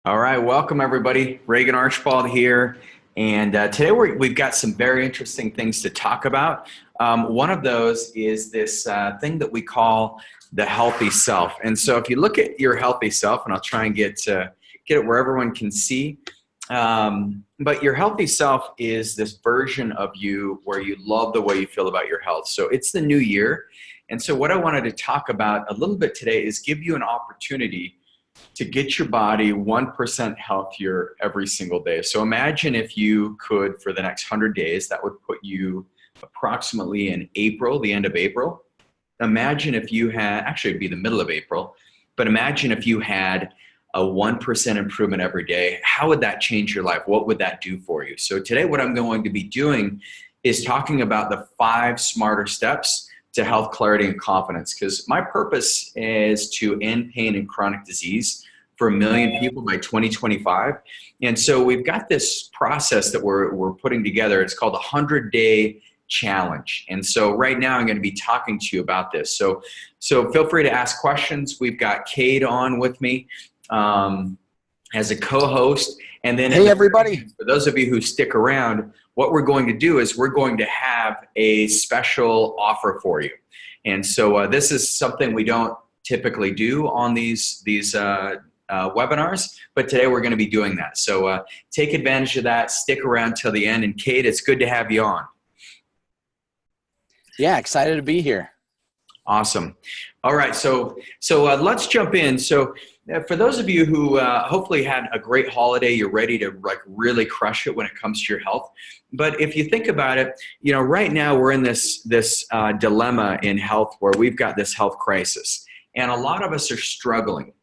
All right, welcome everybody. Regan Archibald here, and today we've got some very interesting things to talk about. One of those is this thing that we call the healthy self. And so, if you look at your healthy self, and I'll try and get it where everyone can see, but your healthy self is this version of you where you love the way you feel about your health. So it's the new year, and so what I wanted to talk about a little bit today is give you an opportunity to get your body 1% healthier every single day. So imagine if you could, for the next 100 days, that would put you approximately in April, the end of April. Imagine if you had, actually it'd be the middle of April, but imagine if you had a 1% improvement every day. How would that change your life? What would that do for you? So today what I'm going to be doing is talking about the 5 smarter steps to health, clarity, and confidence. Because my purpose is to end pain and chronic disease for 1 million people by 2025. And so we've got this process that we're putting together. It's called the 100-day challenge. And so right now I'm going to be talking to you about this. So feel free to ask questions. We've got Cade on with me as a co-host. And then hey everybody, for those of you who stick around, what we're going to do is we're going to have a special offer for you. And so this is something we don't typically do on these webinars, but today we're going to be doing that. So take advantage of that, stick around till the end. And Cade, it's good to have you on. Yeah, excited to be here. Awesome. All right, so let's jump in. So for those of you who hopefully had a great holiday, you're ready to really crush it when it comes to your health. But if you think about it, right now we're in this dilemma in health where we've got this health crisis, and a lot of us are struggling.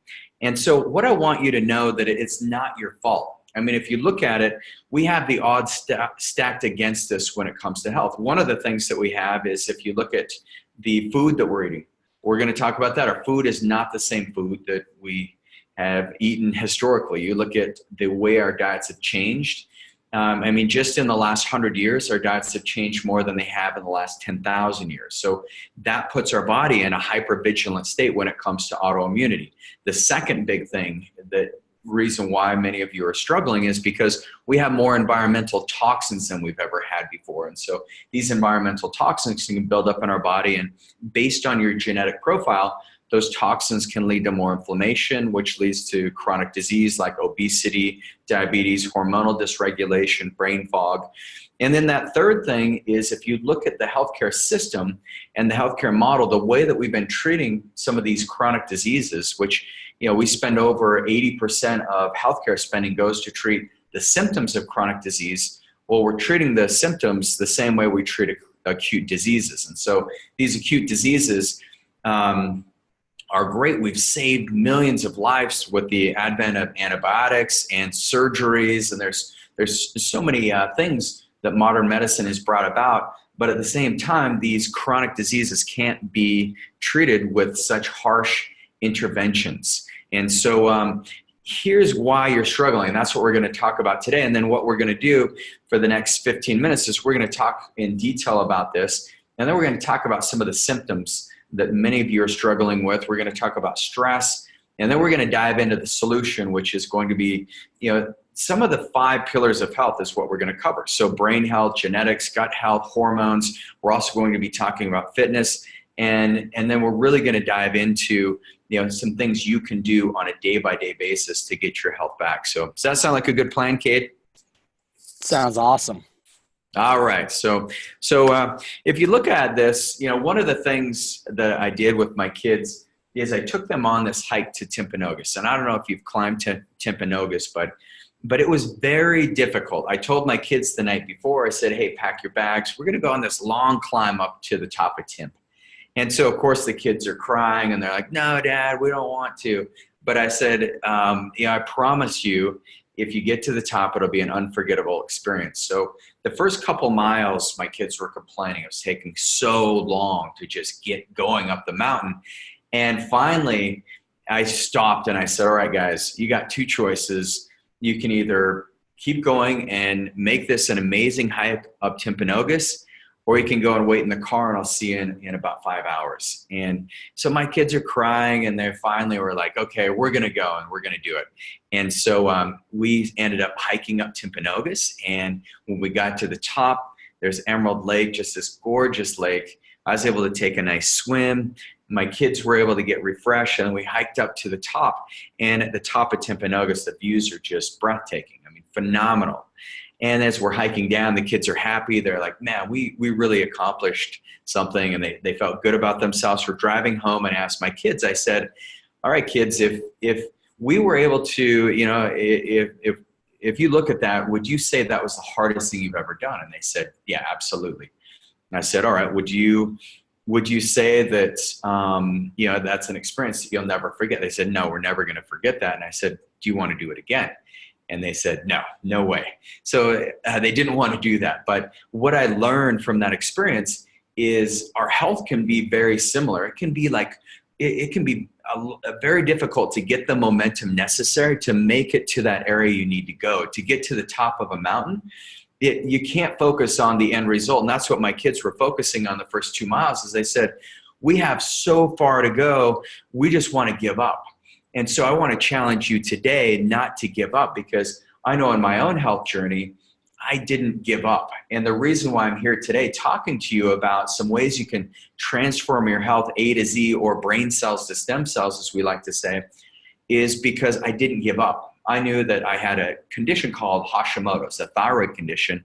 And so what I want you to know that it's not your fault. I mean, if you look at it, we have the odds stacked against us when it comes to health. One of the things that we have is if you look at the food that we're eating, we're going to talk about that. Our food is not the same food that we have eaten historically. You look at the way our diets have changed. I mean, just in the last 100 years, our diets have changed more than they have in the last 10,000 years. So that puts our body in a hypervigilant state when it comes to autoimmunity. The second big thing, the reason why many of you are struggling, is because we have more environmental toxins than we've ever had before. And so these environmental toxins can build up in our body, and based on your genetic profile, those toxins can lead to more inflammation, which leads to chronic disease like obesity, diabetes, hormonal dysregulation, brain fog. And then that third thing is, if you look at the healthcare system and the healthcare model, the way that we've been treating some of these chronic diseases, which we spend over 80% of healthcare spending goes to treat the symptoms of chronic disease. Well, we're treating the symptoms the same way we treat acute diseases. And so these acute diseases are great. We've saved millions of lives with the advent of antibiotics and surgeries, and there's so many things that modern medicine has brought about. But at the same time, these chronic diseases can't be treated with such harsh interventions. And so here's why you're struggling. That's what we're going to talk about today. And then what we're going to do for the next 15 minutes is we're going to talk in detail about this. And then we're going to talk about some of the symptoms that many of you are struggling with. We're going to talk about stress. And then we're going to dive into the solution, which is going to be, some of the 5 pillars of health is what we're going to cover. So brain health, genetics, gut health, hormones. We're also going to be talking about fitness. And then we're really going to dive into some things you can do on a day-by-day basis to get your health back. So does that sound like a good plan, Cade? Sounds awesome. All right. So if you look at this, one of the things that I did with my kids is I took them on this hike to Timpanogos. And I don't know if you've climbed to Timpanogos, but it was very difficult. I told my kids the night before, I said, hey, pack your bags. We're going to go on this long climb up to the top of Timp. And so, of course, the kids are crying, and they're like, no, Dad, we don't want to. But I said, I promise you, if you get to the top, it'll be an unforgettable experience. So the first couple miles, my kids were complaining. It was taking so long to just get going up the mountain. And finally, I stopped and I said, all right, guys, you got 2 choices. You can either keep going and make this an amazing hike up Timpanogos, or you can go and wait in the car and I'll see you in about 5 hours. And so my kids are crying and they finally were like, okay, we're going to go and we're going to do it. And so we ended up hiking up Timpanogos. And when we got to the top, there's Emerald Lake, just this gorgeous lake. I was able to take a nice swim. My kids were able to get refreshed, and we hiked up to the top. And at the top of Timpanogos, the views are just breathtaking. I mean, phenomenal. And as we're hiking down, the kids are happy. They're like, man, we really accomplished something, and they felt good about themselves. We're driving home, and I asked my kids, I said, all right, kids, if we were able to, you know, if you look at that, would you say that was the hardest thing you've ever done? And they said, yeah, absolutely. And I said, all right, would you say that, you know, that's an experience that you'll never forget? They said, no, we're never going to forget that. And I said, do you want to do it again? And they said, no way. So they didn't want to do that. But what I learned from that experience is our health can be very similar. It can be like, it can be very difficult to get the momentum necessary to make it to that area you need to go. To get to the top of a mountain, you can't focus on the end result. And that's what my kids were focusing on the first 2 miles, is they said, we have so far to go, we just want to give up. And so I want to challenge you today not to give up, because I know in my own health journey, I didn't give up. And the reason why I'm here today talking to you about some ways you can transform your health A to Z, or brain cells to stem cells, as we like to say, is because I didn't give up. I knew that I had a condition called Hashimoto's, a thyroid condition,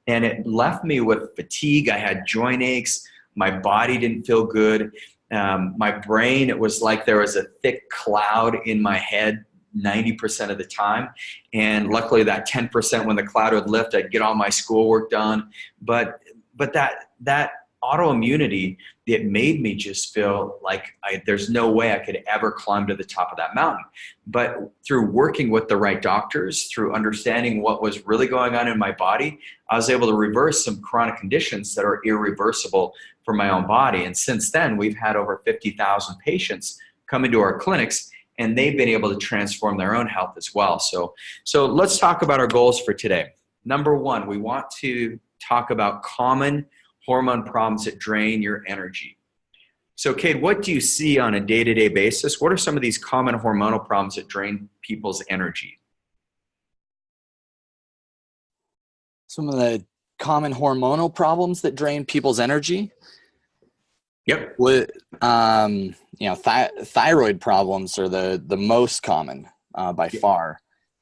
and it left me with fatigue. I had joint aches. My body didn't feel good. My brain, it was like there was a thick cloud in my head 90% of the time. And luckily that 10%, when the cloud would lift, I'd get all my schoolwork done. But that autoimmunity, it made me just feel like there's no way I could ever climb to the top of that mountain. But through working with the right doctors, through understanding what was really going on in my body, I was able to reverse some chronic conditions that are irreversible for my own body. And since then, we've had over 50,000 patients come into our clinics, and they've been able to transform their own health as well. So let's talk about our goals for today. Number one, we want to talk about common hormone problems that drain your energy. So Cade, what do you see on a day-to-day basis? What are some of these common hormonal problems that drain people's energy? Some of the common hormonal problems that drain people's energy? Yep. Thyroid problems are the most common by far.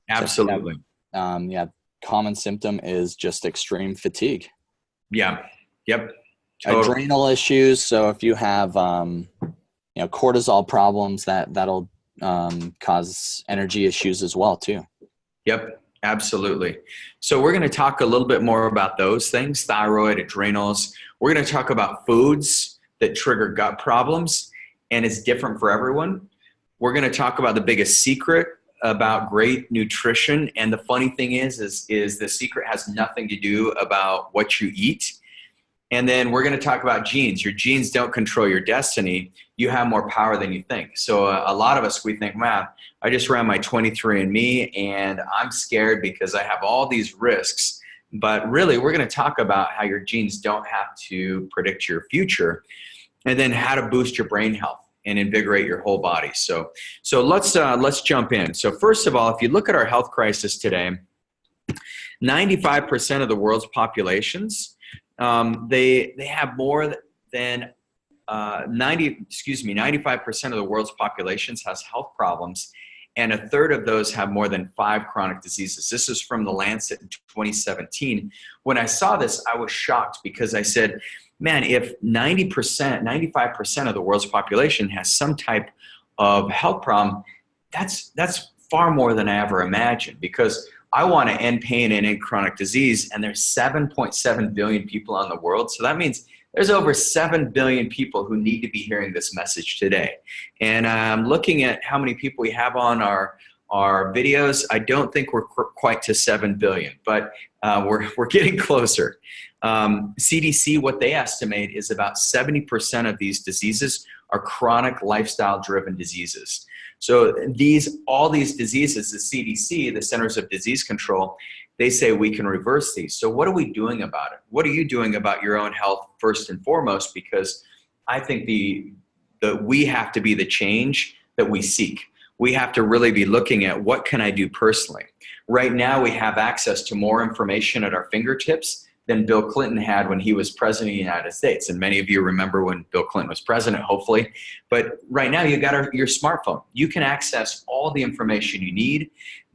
Absolutely. Common symptom is just extreme fatigue. Yeah. Yep. Totally. Adrenal issues. So if you have cortisol problems, that'll cause energy issues as well too. Yep. Absolutely. So we're going to talk a little bit more about those things: thyroid, adrenals. We're going to talk about foods that trigger gut problems, and it's different for everyone. We're going to talk about the biggest secret about great nutrition. And the funny thing is the secret has nothing to do about what you eat. And then we're going to talk about genes. Your genes don't control your destiny. You have more power than you think. So a lot of us, we think, man, I just ran my 23andMe and I'm scared because I have all these risks. But really, we're going to talk about how your genes don't have to predict your future, and then how to boost your brain health and invigorate your whole body. So let's jump in. So first of all, if you look at our health crisis today, 95% of the world's populations, they have more than 95% of the world's populations has health problems, and a third of those have more than 5 chronic diseases. This is from the Lancet in 2017. When I saw this, I was shocked, because I said, man, if 95% of the world's population has some type of health problem, that's far more than I ever imagined, because I want to end pain and end chronic disease, and there's 7.7 billion people on the world. So that means there's over 7 billion people who need to be hearing this message today. And I'm looking at how many people we have on our videos. I don't think we're quite to 7 billion, but we're getting closer. CDC, what they estimate is about 70% of these diseases are chronic lifestyle-driven diseases. So all these diseases, the CDC, the Centers of Disease Control, they say we can reverse these. So what are we doing about it? What are you doing about your own health first and foremost? Because I think we have to be the change that we seek. We have to really be looking at what can I do personally. Right now we have access to more information at our fingertips than Bill Clinton had when he was president of the United States. And many of you remember when Bill Clinton was president, hopefully. But right now you got your smartphone. You can access all the information you need.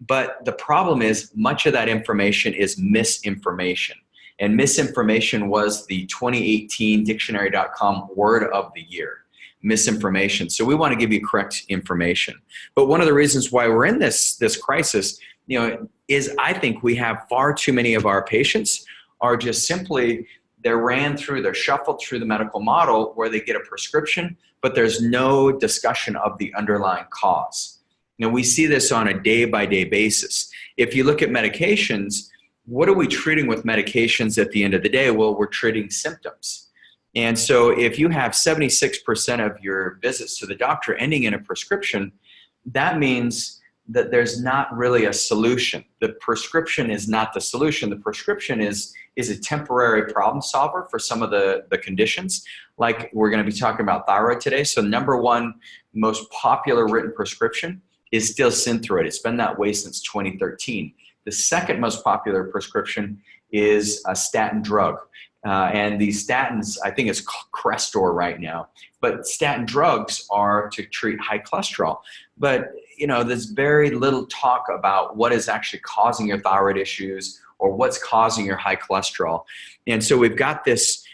But the problem is much of that information is misinformation. And misinformation was the 2018 dictionary.com word of the year. Misinformation. So we want to give you correct information. But one of the reasons why we're in this crisis, is I think we have far too many of our patients are just simply, they're shuffled through the medical model where they get a prescription, but there's no discussion of the underlying cause. Now, we see this on a day-by-day basis. If you look at medications, what are we treating with medications at the end of the day? Well, we're treating symptoms. And so if you have 76% of your visits to the doctor ending in a prescription, that means that there's not really a solution. The prescription is not the solution. The prescription is a temporary problem solver for some of the conditions. Like we're going to be talking about thyroid today. So number one most popular written prescription is still Synthroid. It's been that way since 2013. The second most popular prescription is a statin drug. And these statins, I think it's Crestor right now. But statin drugs are to treat high cholesterol. But there's very little talk about what is actually causing your thyroid issues or what's causing your high cholesterol. And so we've got this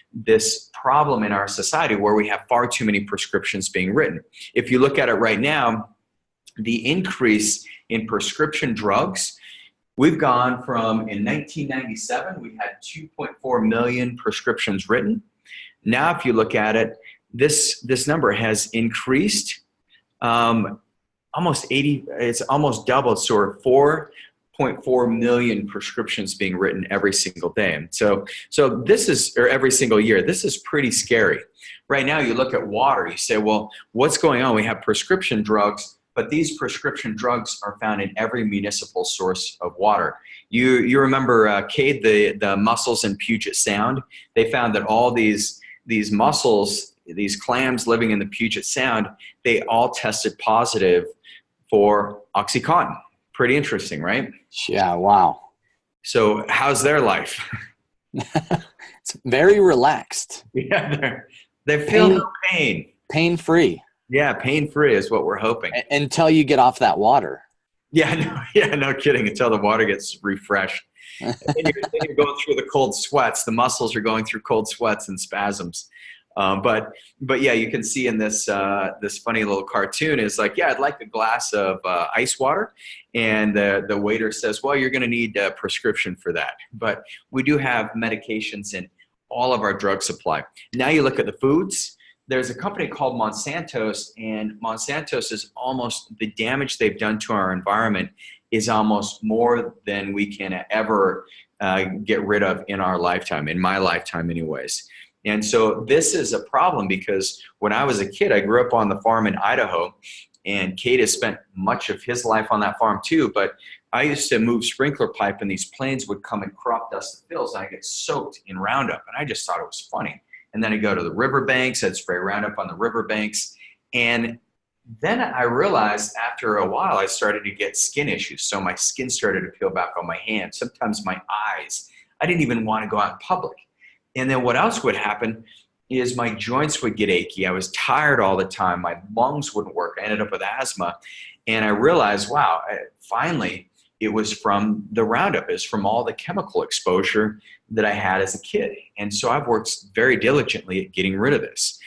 problem in our society where we have far too many prescriptions being written. If you look at it right now, the increase in prescription drugs, we've gone from, in 1997, we had 2.4 million prescriptions written. Now, if you look at it, this number has increased it's almost doubled. So we're 4.4 million prescriptions being written every single day. And so this is, or every single year, this is pretty scary. Right now, you look at water, you say, well, what's going on? We have prescription drugs, but these prescription drugs are found in every municipal source of water. You remember Cade, the mussels in Puget Sound? They found that all these mussels, these clams living in the Puget Sound, they all tested positive for OxyContin. Pretty interesting, right? Yeah, wow. So how's their life? It's very relaxed. Yeah, they feel no pain. Pain-free. Yeah, pain-free is what we're hoping. Until you get off that water. No kidding, until the water gets refreshed. And then you're going through the cold sweats. The muscles are going through cold sweats and spasms. But yeah, you can see in this funny little cartoon is like, yeah, I'd like a glass of ice water. And the waiter says, well, you're going to need a prescription for that. But we do have medications in all of our drug supply. Now you look at the foods. There's a company called Monsanto's, and Monsanto's is almost, the damage they've done to our environment is almost more than we can ever get rid of in our lifetime, in my lifetime anyways. And so this is a problem because when I was a kid, I grew up on the farm in Idaho, and Cade has spent much of his life on that farm too. But I used to move sprinkler pipe, and these planes would come and crop dust the fields, and I get soaked in Roundup. And I just thought it was funny. And then I'd go to the riverbanks, I'd spray Roundup on the riverbanks. And then I realized after a while, I started to get skin issues. So my skin started to peel back on my hands, sometimes my eyes. I didn't even want to go out in public. And then what else would happen is my joints would get achy. I was tired all the time. My lungs wouldn't work. I ended up with asthma. And I realized, wow, finally, it was from the Roundup. It was from all the chemical exposure that I had as a kid. And so I've worked very diligently at getting rid of this.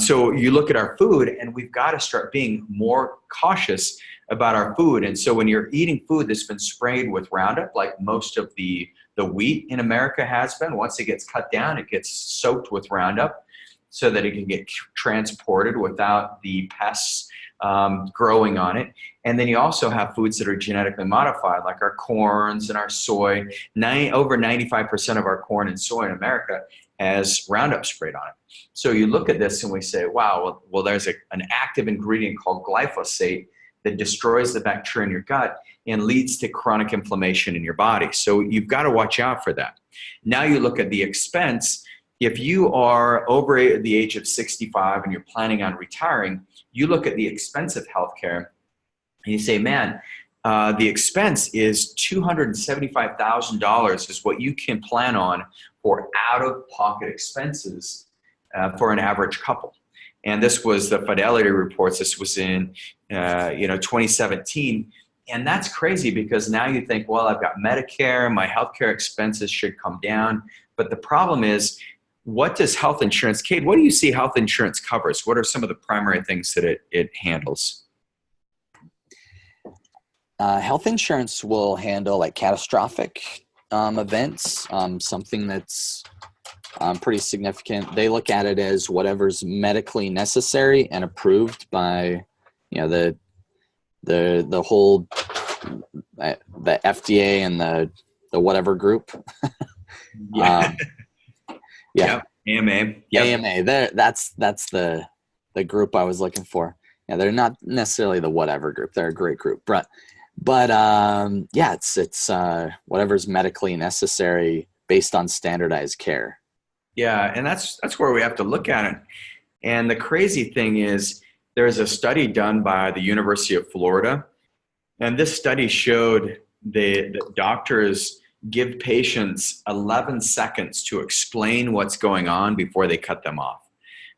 So you look at our food, and we've got to start being more cautious about our food. And so when you're eating food that's been sprayed with Roundup, like most of the wheat in America has been, once it gets cut down, it gets soaked with Roundup so that it can get transported without the pests growing on it. And then you also have foods that are genetically modified, like our corns and our soy. Over 95% of our corn and soy in America has Roundup sprayed on it. So you look at this and we say, wow, well there's an active ingredient called glyphosate that destroys the bacteria in your gut and leads to chronic inflammation in your body. So you've got to watch out for that. Now you look at the expense. If you are over the age of 65 and you're planning on retiring, you look at the expense of healthcare and you say, man, the expense is $275,000 is what you can plan on for out-of-pocket expenses for an average couple. And this was the Fidelity reports. This was in 2017. And that's crazy because now you think, well, I've got Medicare, my healthcare expenses should come down. But the problem is, what does health insurance, Cade, what do you see health insurance covers? What are some of the primary things that it handles? Health insurance will handle like catastrophic events, something that's pretty significant. They look at it as whatever's medically necessary and approved by, the whole the FDA and the whatever group. Yeah. Yeah. Yep. AMA. Yep. AMA. That's the group I was looking for. Yeah, they're not necessarily the whatever group. They're a great group, but it's whatever's medically necessary based on standardized care. Yeah, and that's where we have to look at it. And the crazy thing is, there's a study done by the University of Florida, and this study showed that doctors give patients 11 seconds to explain what's going on before they cut them off.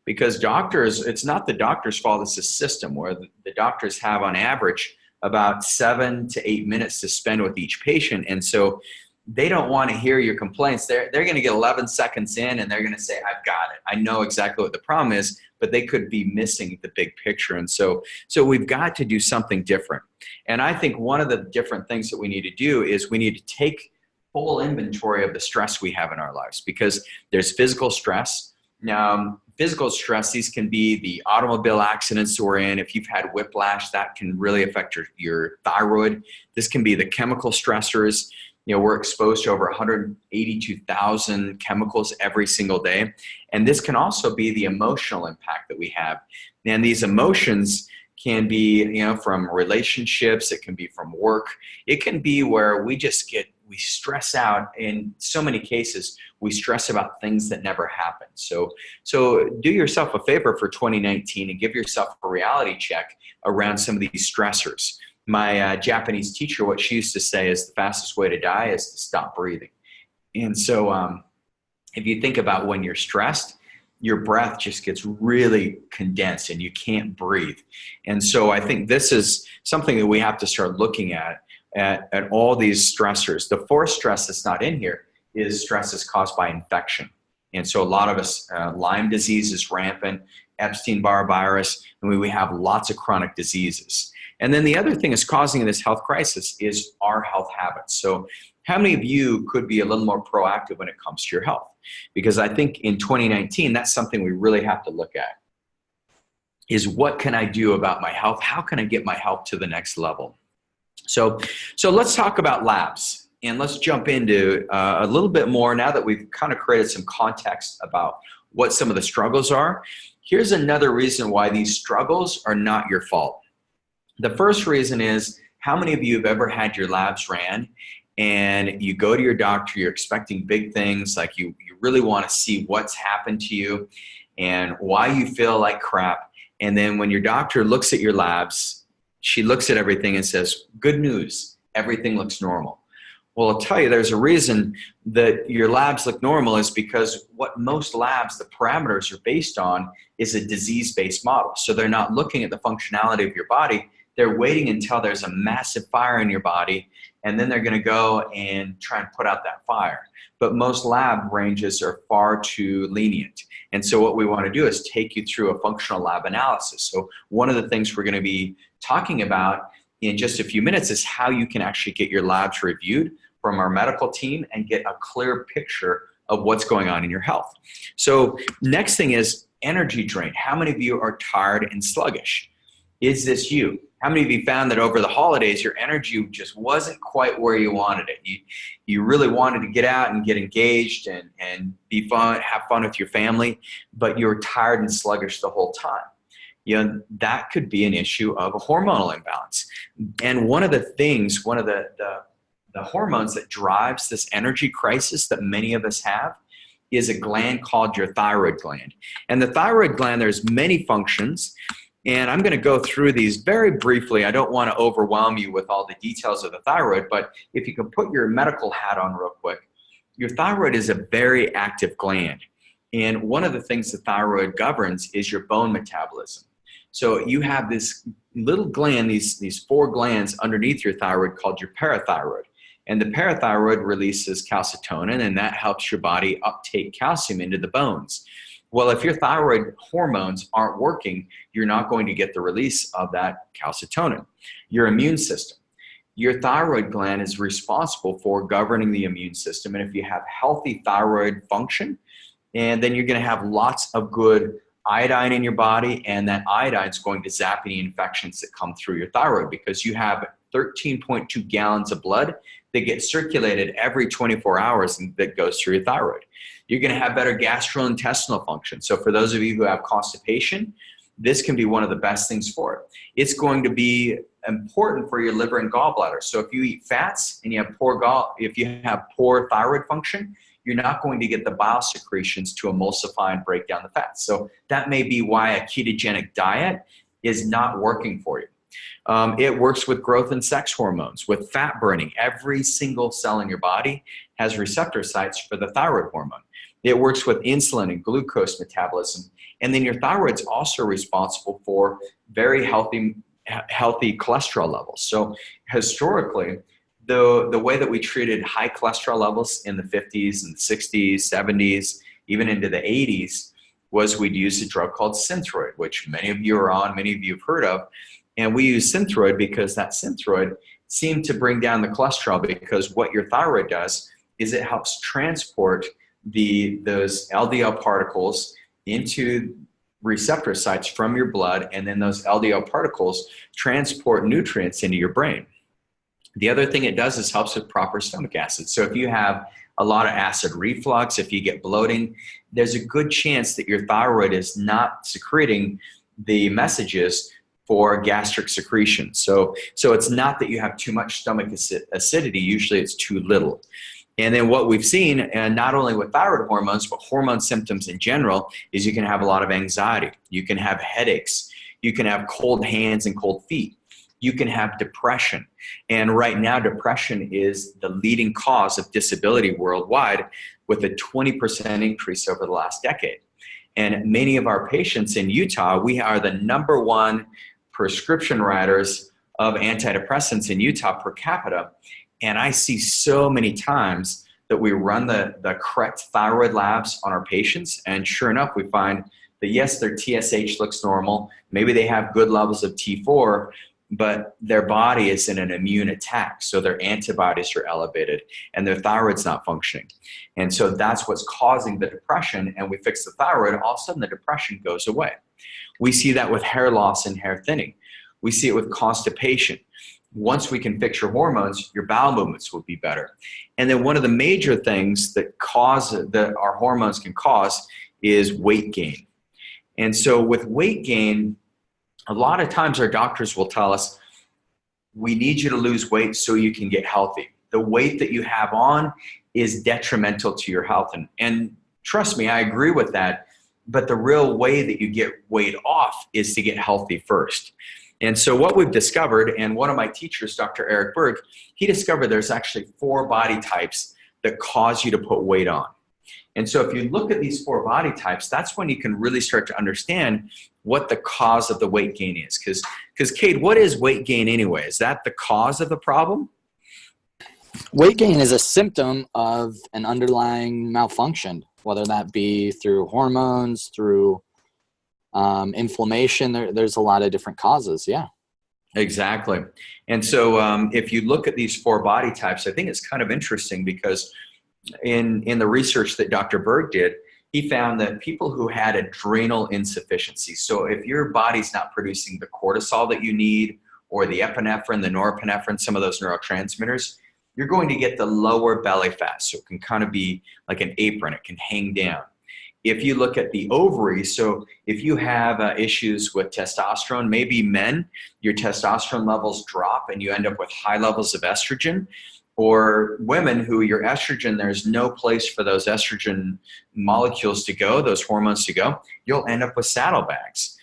Because doctors, it's not the doctor's fault, it's the system where the doctors have on average about 7 to 8 minutes to spend with each patient. And so they don't want to hear your complaints. They're going to get 11 seconds in and they're going to say, I've got it. I know exactly what the problem is, but they could be missing the big picture. And so we've got to do something different. And I think one of the different things that we need to do is we need to take full inventory of the stress we have in our lives, because there's physical stress. Now, physical stress, these can be the automobile accidents we're in. If you've had whiplash, that can really affect your thyroid. This can be the chemical stressors. We're exposed to over 182,000 chemicals every single day. And this can also be the emotional impact that we have. And these emotions can be, from relationships. It can be from work. It can be where we stress out. In so many cases, we stress about things that never happen. So do yourself a favor for 2019 and give yourself a reality check around some of these stressors. My Japanese teacher, what she used to say is the fastest way to die is to stop breathing. And so if you think about when you're stressed, your breath just gets really condensed and you can't breathe. And so I think this is something that we have to start looking at all these stressors. The fourth stress that's not in here is stress is caused by infection. And so a lot of us, Lyme disease is rampant, Epstein-Barr virus, and we have lots of chronic diseases. And then the other thing that's causing this health crisis is our health habits. So how many of you could be a little more proactive when it comes to your health? Because I think in 2019, that's something we really have to look at, is what can I do about my health? How can I get my health to the next level? So let's talk about labs, and let's jump into a little bit more now that we've kind of created some context about what some of the struggles are. Here's another reason why these struggles are not your fault. The first reason is, how many of you have ever had your labs ran and you go to your doctor, you're expecting big things, like you really want to see what's happened to you and why you feel like crap. And then when your doctor looks at your labs, she looks at everything and says, good news, everything looks normal. Well, I'll tell you, there's a reason that your labs look normal, is because what most labs, the parameters are based on, is a disease-based model. So they're not looking at the functionality of your body. They're waiting until there's a massive fire in your body, and then they're going to go and try and put out that fire. But most lab ranges are far too lenient. And so what we want to do is take you through a functional lab analysis. So one of the things we're going to be talking about in just a few minutes is how you can actually get your labs reviewed from our medical team and get a clear picture of what's going on in your health. So next thing is energy drain. How many of you are tired and sluggish? Is this you? How many of you found that over the holidays, your energy just wasn't quite where you wanted it? You really wanted to get out and get engaged and be fun, have fun with your family, but you were tired and sluggish the whole time. that could be an issue of a hormonal imbalance. And one of the hormones that drives this energy crisis that many of us have is a gland called your thyroid gland. And the thyroid gland, there's many functions. And I'm going to go through these very briefly. I don't want to overwhelm you with all the details of the thyroid, but if you can put your medical hat on real quick, your thyroid is a very active gland. And one of the things the thyroid governs is your bone metabolism. So you have this little gland, these 4 glands underneath your thyroid called your parathyroid. And the parathyroid releases calcitonin, and that helps your body uptake calcium into the bones. Well, if your thyroid hormones aren't working, you're not going to get the release of that calcitonin. Your immune system. Your thyroid gland is responsible for governing the immune system. And if you have healthy thyroid function, and then you're going to have lots of good iodine in your body, and that iodine is going to zap any infections that come through your thyroid, because you have 13.2 gallons of blood that gets circulated every 24 hours and that goes through your thyroid. You're going to have better gastrointestinal function. So for those of you who have constipation, this can be one of the best things for it. It's going to be important for your liver and gallbladder. So if you eat fats and you have if you have poor thyroid function, you're not going to get the bile secretions to emulsify and break down the fats. So that may be why a ketogenic diet is not working for you. It works with growth and sex hormones, with fat burning. Every single cell in your body has receptor sites for the thyroid hormone. It works with insulin and glucose metabolism. And then your thyroid's also responsible for very healthy cholesterol levels. So historically, the way that we treated high cholesterol levels in the 50s and 60s, 70s, even into the 80s, was we'd use a drug called Synthroid, which many of you are on, many of you have heard of. And we use Synthroid because that Synthroid seemed to bring down the cholesterol, because what your thyroid does is it helps transport those LDL particles into receptor sites from your blood, and then those LDL particles transport nutrients into your brain. The other thing it does is helps with proper stomach acid. So if you have a lot of acid reflux, if you get bloating, there's a good chance that your thyroid is not secreting the messages for gastric secretion. So it's not that you have too much stomach acidity, usually it's too little. And then what we've seen, and not only with thyroid hormones, but hormone symptoms in general, is you can have a lot of anxiety. You can have headaches. You can have cold hands and cold feet. You can have depression. And right now, depression is the leading cause of disability worldwide, with a 20% increase over the last decade. And many of our patients in Utah, we are the #1 prescription writers of antidepressants in Utah per capita. And I see so many times that we run the correct thyroid labs on our patients, and sure enough, we find that yes, their TSH looks normal, maybe they have good levels of T4, but their body is in an immune attack, so their antibodies are elevated and their thyroid's not functioning. And so that's what's causing the depression, and we fix the thyroid, all of a sudden the depression goes away. We see that with hair loss and hair thinning. We see it with constipation. Once we can fix your hormones, your bowel movements will be better. And then one of the major things that our hormones can cause is weight gain. And so with weight gain, a lot of times our doctors will tell us, we need you to lose weight so you can get healthy. The weight that you have on is detrimental to your health. And trust me, I agree with that. But the real way that you get weight off is to get healthy first. And so what we've discovered, and one of my teachers, Dr. Eric Berg, he discovered there's actually 4 body types that cause you to put weight on. And so if you look at these 4 body types, that's when you can really start to understand what the cause of the weight gain is. Because Cade, what is weight gain anyway? Is that the cause of the problem? Weight gain is a symptom of an underlying malfunction, whether that be through hormones, through inflammation. There's a lot of different causes. Yeah. Exactly. And so if you look at these 4 body types, I think it's kind of interesting, because in the research that Dr. Berg did, he found that people who had adrenal insufficiency, so if your body's not producing the cortisol that you need, or the epinephrine, the norepinephrine, some of those neurotransmitters, you're going to get the lower belly fat. So it can kind of be like an apron. It can hang down. If you look at the ovary, so if you have issues with testosterone, maybe men, your testosterone levels drop and you end up with high levels of estrogen, or women who your estrogen, there's no place for those estrogen molecules to go, those hormones to go, you'll end up with saddlebags.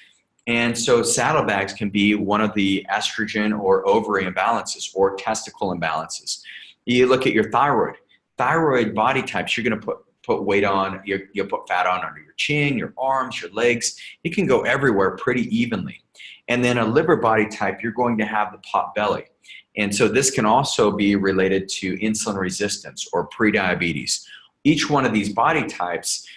And so saddlebags can be one of the estrogen or ovary imbalances or testicle imbalances. You look at your thyroid body types, you're going to put weight on, you'll put fat on under your chin, your arms, your legs. It can go everywhere pretty evenly. And then a liver body type, you're going to have the pot belly. And so this can also be related to insulin resistance or prediabetes. Each one of these body types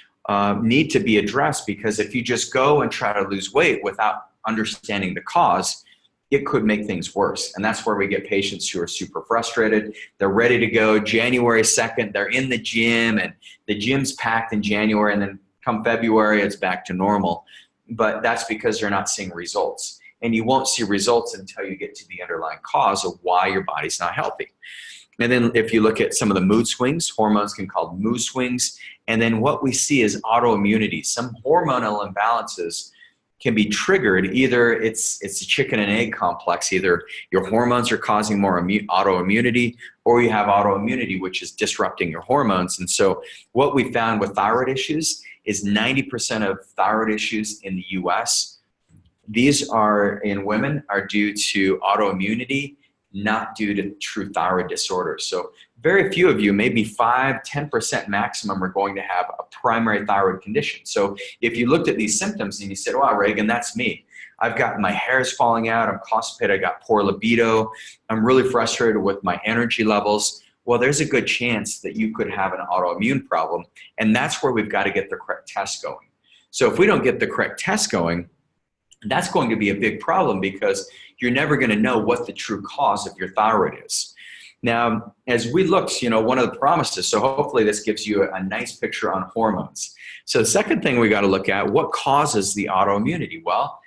need to be addressed, because if you just go and try to lose weight without understanding the cause, it could make things worse. And that's where we get patients who are super frustrated. They're ready to go January 2nd. They're in the gym and the gym's packed in January, and then come February, it's back to normal. But that's because they're not seeing results. And you won't see results until you get to the underlying cause of why your body's not healthy. And then if you look at some of the mood swings, hormones can cause mood swings. And then what we see is autoimmunity. Some hormonal imbalances can be triggered. Either it's a chicken and egg complex. Either your hormones are causing more autoimmunity, or you have autoimmunity, which is disrupting your hormones. And so what we found with thyroid issues is 90% of thyroid issues in the US, these are in women, are due to autoimmunity, not due to true thyroid disorders. So very few of you, maybe 5–10% maximum, are going to have a primary thyroid condition. So if you looked at these symptoms and you said, wow, Regan, that's me. I've got my hair's falling out, I'm constipated, I got poor libido, I'm really frustrated with my energy levels. Well, there's a good chance that you could have an autoimmune problem. And that's where we've got to get the correct test going. So if we don't get the correct test going, that's going to be a big problem, because you're never going to know what the true cause of your thyroid is. Now, as we looked, one of the promises, so hopefully this gives you a nice picture on hormones. So the second thing we got to look at, what causes the autoimmunity? Well,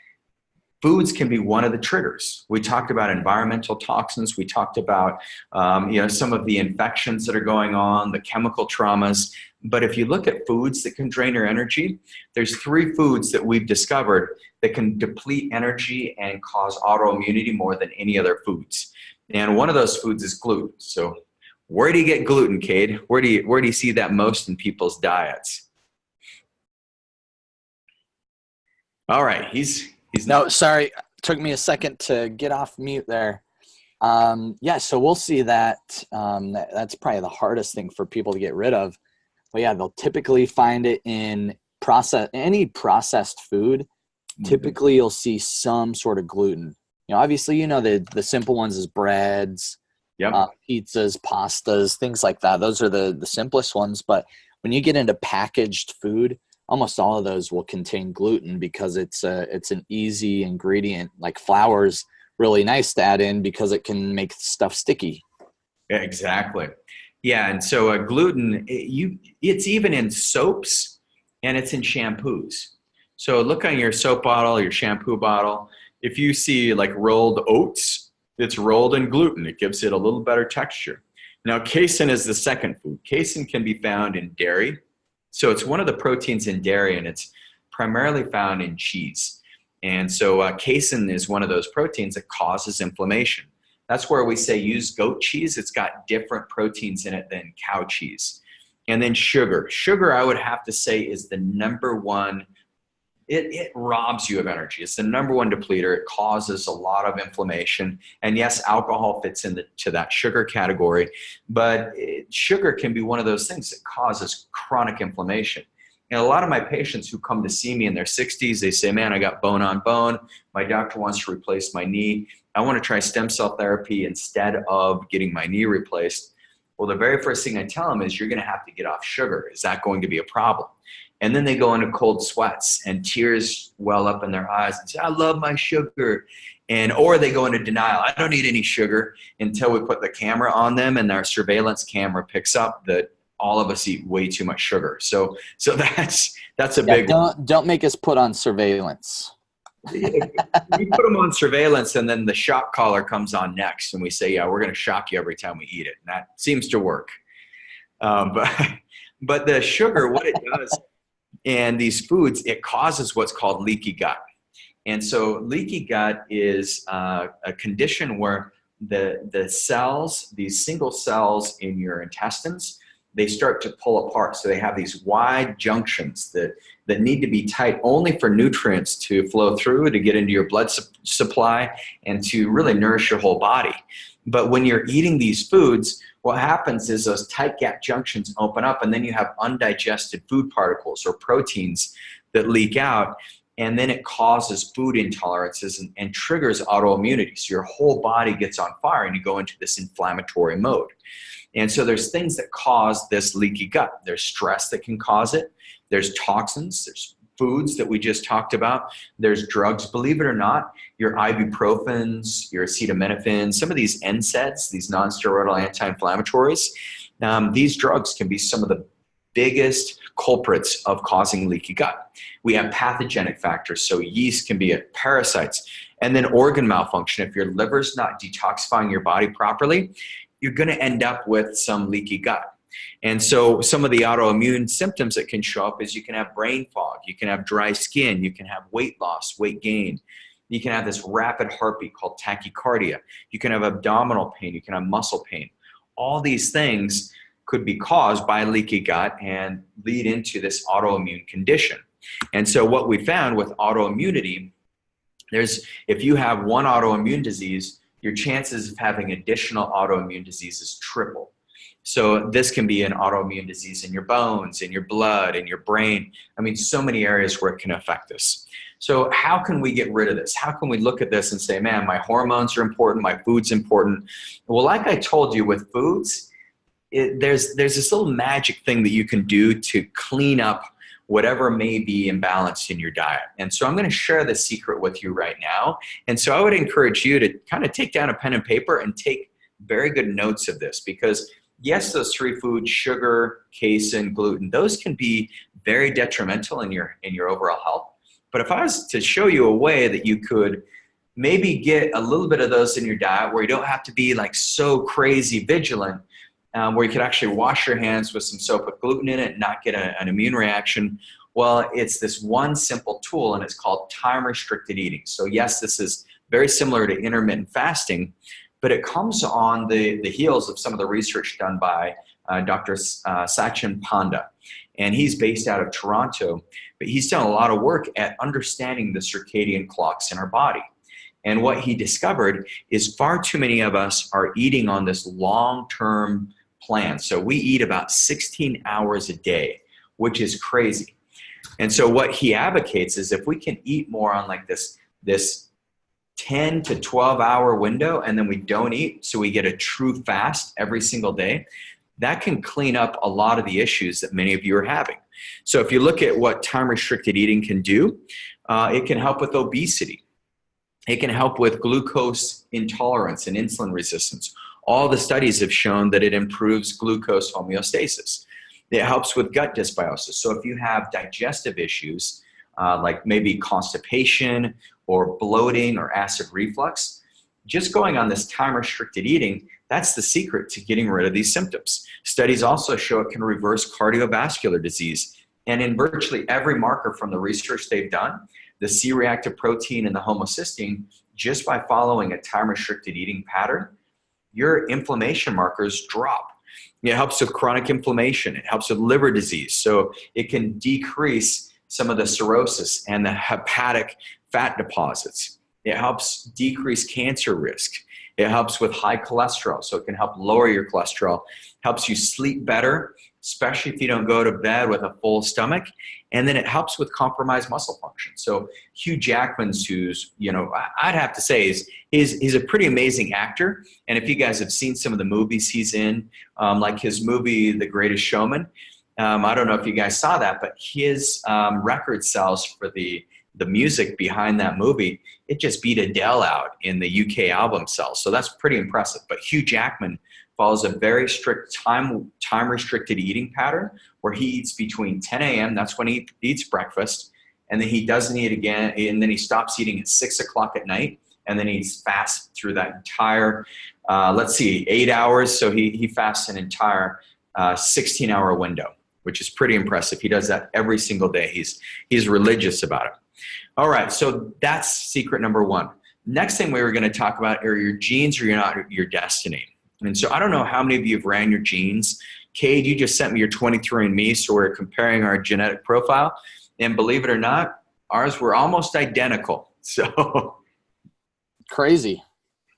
foods can be one of the triggers. We talked about environmental toxins. We talked about some of the infections that are going on, the chemical traumas. But if you look at foods that can drain your energy, there's 3 foods that we've discovered that can deplete energy and cause autoimmunity more than any other foods. And one of those foods is gluten. So where do you get gluten, Cade? Where do you see that most in people's diets? All right, he's no, sorry, took me a second to get off mute there. Yeah, so we'll see that. That's probably the hardest thing for people to get rid of. But yeah, they'll typically find it in any processed food. Mm-hmm. Typically, you'll see some sort of gluten. Obviously, the simple ones is breads, yep. Pizzas, pastas, things like that. Those are the simplest ones. But when you get into packaged food, almost all of those will contain gluten, because it's an easy ingredient. Like flour's really nice to add in because it can make stuff sticky. Yeah, exactly. Yeah, and so gluten, it's even in soaps and it's in shampoos. So look on your soap bottle, your shampoo bottle. If you see like rolled oats, it's rolled in gluten. It gives it a little better texture. Now, casein is the second food. Casein can be found in dairy. So it's one of the proteins in dairy, and it's primarily found in cheese. And so casein is one of those proteins that causes inflammation. That's where we say use goat cheese. It's got different proteins in it than cow cheese. And then sugar. Sugar, I would have to say, is the number one. It robs you of energy. It's the number one depleter. It causes a lot of inflammation. And yes, alcohol fits into that sugar category. But sugar can be one of those things that causes chronic inflammation. And a lot of my patients who come to see me in their 60s, they say, man, I got bone on bone. My doctor wants to replace my knee. I want to try stem cell therapy instead of getting my knee replaced. Well, the very first thing I tell them is you're going to have to get off sugar. Is that going to be a problem? And then they go into cold sweats and tears well up in their eyes and say, I love my sugar. Or they go into denial. I don't need any sugar, until we put the camera on them and our surveillance camera picks up that all of us eat way too much sugar. So that's a big one. Don't make us put on surveillance. We put them on surveillance, and then the shock collar comes on next, and we say, yeah, we're going to shock you every time we eat it. And that seems to work. But the sugar, what it does, And these foods, it causes what's called leaky gut. And so leaky gut is a condition where the cells, these single cells in your intestines, they start to pull apart. So they have these wide junctions that need to be tight only for nutrients to flow through, to get into your blood supply, and to really nourish your whole body. But when you're eating these foods, what happens is those tight gap junctions open up, and then you have undigested food particles or proteins that leak out, and then it causes food intolerances and triggers autoimmunity. So your whole body gets on fire and you go into this inflammatory mode. And so there's things that cause this leaky gut. There's stress that can cause it. There's toxins. There's foods that we just talked about. There's drugs, believe it or not, your ibuprofens, your acetaminophen, some of these NSAIDs, these non-steroidal anti-inflammatories, these drugs can be some of the biggest culprits of causing leaky gut. We have pathogenic factors, so yeast can be it, parasites, and then organ malfunction. If your liver's not detoxifying your body properly, you're going to end up with some leaky gut. And so some of the autoimmune symptoms that can show up is you can have brain fog, you can have dry skin, you can have weight loss, weight gain, you can have this rapid heartbeat called tachycardia, you can have abdominal pain, you can have muscle pain. All these things could be caused by leaky gut and lead into this autoimmune condition. And so what we found with autoimmunity, if you have one autoimmune disease, your chances of having additional autoimmune diseases triple. So this can be an autoimmune disease in your bones, in your blood, in your brain. I mean, so many areas where it can affect us. So how can we get rid of this? How can we look at this and say, man, my hormones are important, my food's important? Well, like I told you with foods, there's this little magic thing that you can do to clean up whatever may be imbalanced in your diet. And so I'm going to share the secret with you right now. And so I would encourage you to kind of take down a pen and paper and take very good notes of this, because yes, those three foods, sugar, casein, gluten, those can be very detrimental in your overall health. But if I was to show you a way that you could maybe get a little bit of those in your diet where you don't have to be like so crazy vigilant, where you could actually wash your hands with some soap with gluten in it and not get an immune reaction. Well, it's this one simple tool, and it's called time-restricted eating. So yes, this is very similar to intermittent fasting, but it comes on the heels of some of the research done by Dr. Sachin Panda. And he's based out of Toronto, but he's done a lot of work at understanding the circadian clocks in our body. And what he discovered is far too many of us are eating on this long-term plan. So we eat about 16 hours a day, which is crazy. And so what he advocates is if we can eat more on like this 10 to 12 hour window, and then we don't eat, so we get a true fast every single day, that can clean up a lot of the issues that many of you are having. So if you look at what time-restricted eating can do, it can help with obesity. It can help with glucose intolerance and insulin resistance. All the studies have shown that it improves glucose homeostasis. It helps with gut dysbiosis. So if you have digestive issues, like maybe constipation or bloating or acid reflux, just going on this time-restricted eating, that's the secret to getting rid of these symptoms. Studies also show it can reverse cardiovascular disease. And in virtually every marker from the research they've done, the C-reactive protein and the homocysteine, just by following a time-restricted eating pattern, your inflammation markers drop. It helps with chronic inflammation. It helps with liver disease. So it can decrease some of the cirrhosis and the hepatic fat deposits. It helps decrease cancer risk. It helps with high cholesterol, so it can help lower your cholesterol. Helps you sleep better, especially if you don't go to bed with a full stomach. And then it helps with compromised muscle function. So Hugh Jackman's, who's, I'd have to say he's a pretty amazing actor. And if you guys have seen some of the movies he's in, like his movie, The Greatest Showman, I don't know if you guys saw that, but his record sales for the music behind that movie, it just beat Adele out in the UK album sales. So that's pretty impressive. But Hugh Jackman follows a very strict time-restricted eating pattern where he eats between 10 a.m., that's when he eats breakfast, and then he doesn't eat again, and then he stops eating at 6 o'clock at night, and then he's fast through that entire, 8 hours. So he fasts an entire 16-hour window, which is pretty impressive. He does that every single day. He's religious about it. All right, so that's secret number one. Next thing we were going to talk about are your genes or your destiny. And so I don't know how many of you have ran your genes. Cade, you just sent me your 23andMe, so we're comparing our genetic profile. And believe it or not, ours were almost identical. So crazy.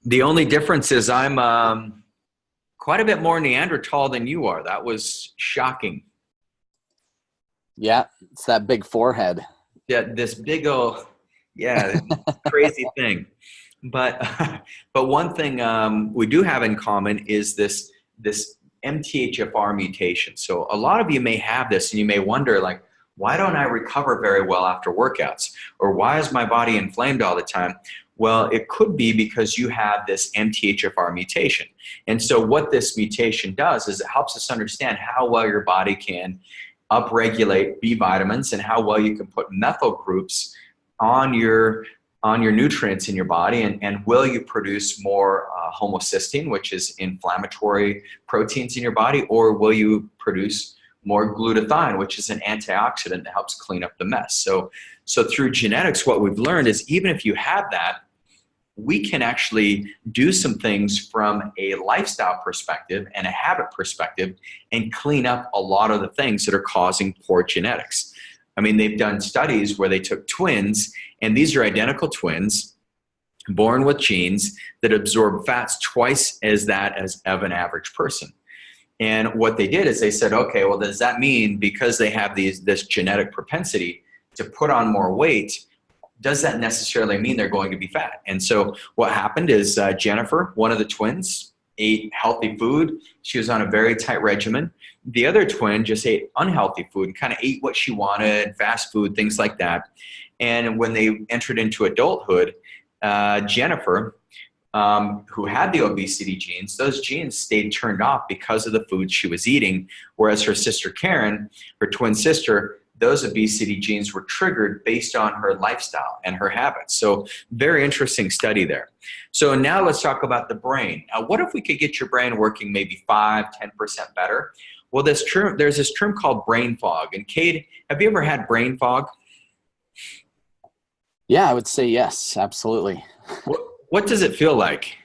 The only difference is I'm quite a bit more Neanderthal than you are. That was shocking. Yeah, it's that big forehead. Yeah, this big old, crazy thing. But one thing we do have in common is this MTHFR mutation. So a lot of you may have this, and you may wonder, like, why don't I recover very well after workouts? Or why is my body inflamed all the time? Well, it could be because you have this MTHFR mutation. And so what this mutation does is it helps us understand how well your body can upregulate B vitamins and how well you can put methyl groups on your nutrients in your body, and will you produce more homocysteine, which is inflammatory proteins in your body, or will you produce more glutathione, which is an antioxidant that helps clean up the mess. So through genetics, what we've learned is even if you have that, we can actually do some things from a lifestyle perspective and a habit perspective and clean up a lot of the things that are causing poor genetics. I mean, they've done studies where they took twins, and these are identical twins born with genes that absorb fats twice as of an average person. And what they did is they said, okay, well, does that mean because they have this genetic propensity to put on more weight, does that necessarily mean they're going to be fat? And so what happened is Jennifer, one of the twins, ate healthy food. She was on a very tight regimen. The other twin just ate unhealthy food and kind of ate what she wanted, fast food, things like that. And when they entered into adulthood, Jennifer, who had the obesity genes, those genes stayed turned off because of the food she was eating, whereas her sister Karen, her twin sister, those obesity genes were triggered based on her lifestyle and her habits. So very interesting study there. So now let's talk about the brain. Now, what if we could get your brain working maybe 5–10% better? Well, there's this term called brain fog. And Cade, have you ever had brain fog? Yeah, I would say yes, absolutely. What does it feel like?